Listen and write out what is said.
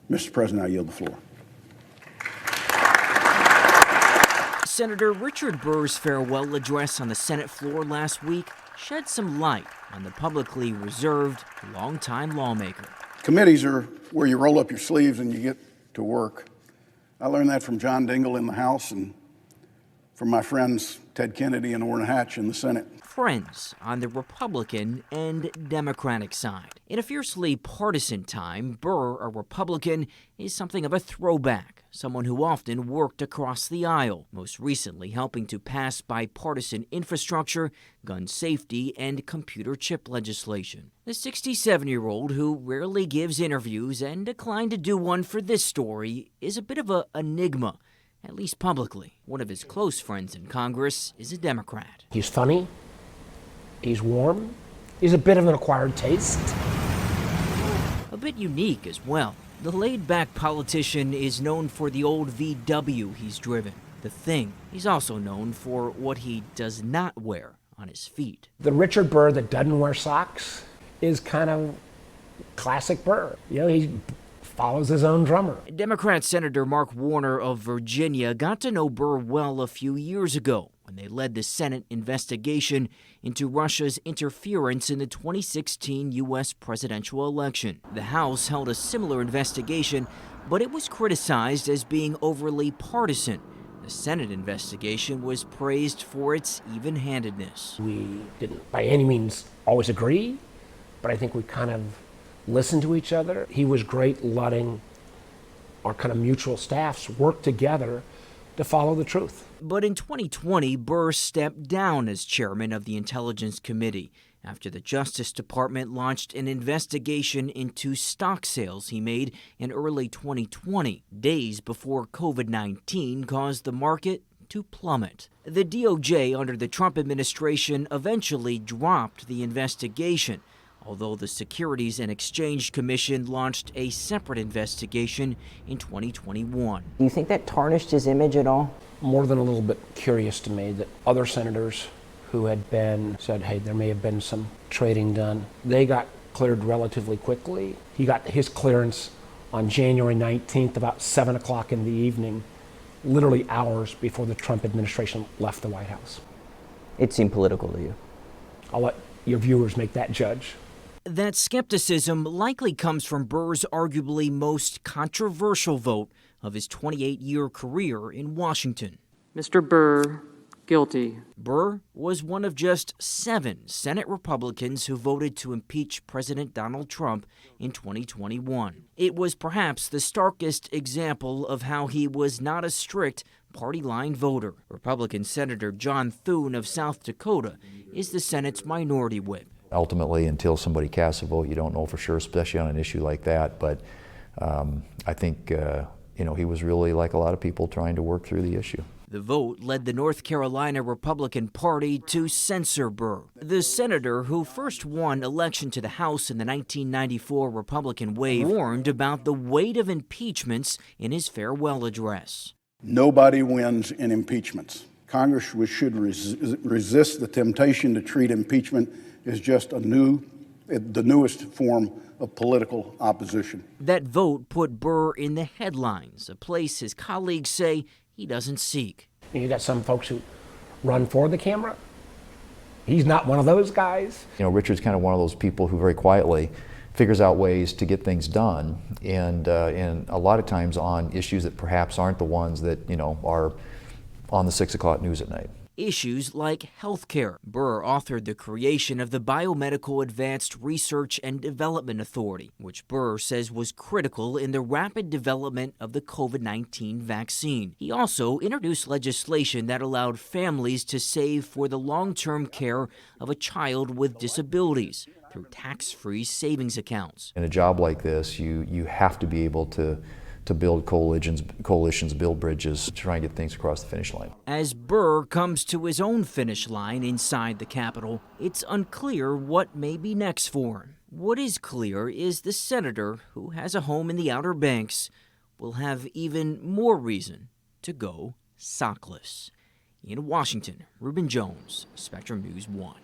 Mr. President, I yield the floor. Senator Richard Burr's farewell address on the Senate floor last week shed some light on the publicly reserved, longtime lawmaker. Committees are where you roll up your sleeves and you get to work. I learned that from John Dingell in the House and from my friends Ted Kennedy and Orrin Hatch in the Senate. Friends on the Republican and Democratic side. In a fiercely partisan time, Burr, a Republican, is something of a throwback, someone who often worked across the aisle, most recently helping to pass bipartisan infrastructure, gun safety, and computer chip legislation. The 67-year-old, who rarely gives interviews and declined to do one for this story, is a bit of an enigma, at least publicly. One of his close friends in Congress is a Democrat. He's funny. He's warm. He's a bit of an acquired taste. A bit unique as well. The laid-back politician is known for the old VW he's driven, the Thing. He's also known for what he does not wear on his feet. The Richard Burr that doesn't wear socks is kind of classic Burr. You know, he follows his own drummer. Democrat Senator Mark Warner of Virginia got to know Burr well a few years ago when they led the Senate investigation into Russia's interference in the 2016 U.S. presidential election. The House held a similar investigation, but it was criticized as being overly partisan. The Senate investigation was praised for its even-handedness. We didn't by any means always agree, but I think we kind of listened to each other. He was great letting our kind of mutual staffs work together to follow the truth. But in 2020, Burr stepped down as chairman of the Intelligence Committee after the Justice Department launched an investigation into stock sales he made in early 2020, days before COVID-19 caused the market to plummet. The DOJ under the Trump administration eventually dropped the investigation, although the Securities and Exchange Commission launched a separate investigation in 2021. Do you think that tarnished his image at all? More than a little bit curious to me that other senators who had said, hey, there may have been some trading done. They got cleared relatively quickly. He got his clearance on January 19th, about 7 o'clock in the evening, literally hours before the Trump administration left the White House. It seemed political to you. I'll let your viewers make that judge. That skepticism likely comes from Burr's arguably most controversial vote of his 28-year career in Washington. Mr. Burr, guilty. Burr was one of just 7 Senate Republicans who voted to impeach President Donald Trump in 2021. It was perhaps the starkest example of how he was not a strict party-line voter. Republican Senator John Thune of South Dakota is the Senate's minority whip. Ultimately, until somebody casts a vote, you don't know for sure, especially on an issue like that. But I think, he was really, like a lot of people, trying to work through the issue. The vote led the North Carolina Republican Party to censor Burr. The senator who first won election to the House in the 1994 Republican wave warned about the weight of impeachments in his farewell address. Nobody wins in impeachments. Congress should resist the temptation to treat impeachment as just the newest form of political opposition. That vote put Burr in the headlines, a place his colleagues say he doesn't seek. You got some folks who run for the camera. He's not one of those guys. Richard's kind of one of those people who very quietly figures out ways to get things done, and a lot of times on issues that perhaps aren't the ones that are on the 6 o'clock news at night. Issues like health care. Burr authored the creation of the Biomedical Advanced Research and Development Authority, which Burr says was critical in the rapid development of the COVID-19 vaccine. He also introduced legislation that allowed families to save for the long-term care of a child with disabilities through tax-free savings accounts. In a job like this, you have to be able to build coalitions, build bridges, to try and get things across the finish line. As Burr comes to his own finish line inside the Capitol, it's unclear what may be next for him. What is clear is the senator, who has a home in the Outer Banks, will have even more reason to go sockless. In Washington, Reuben Jones, Spectrum News 1.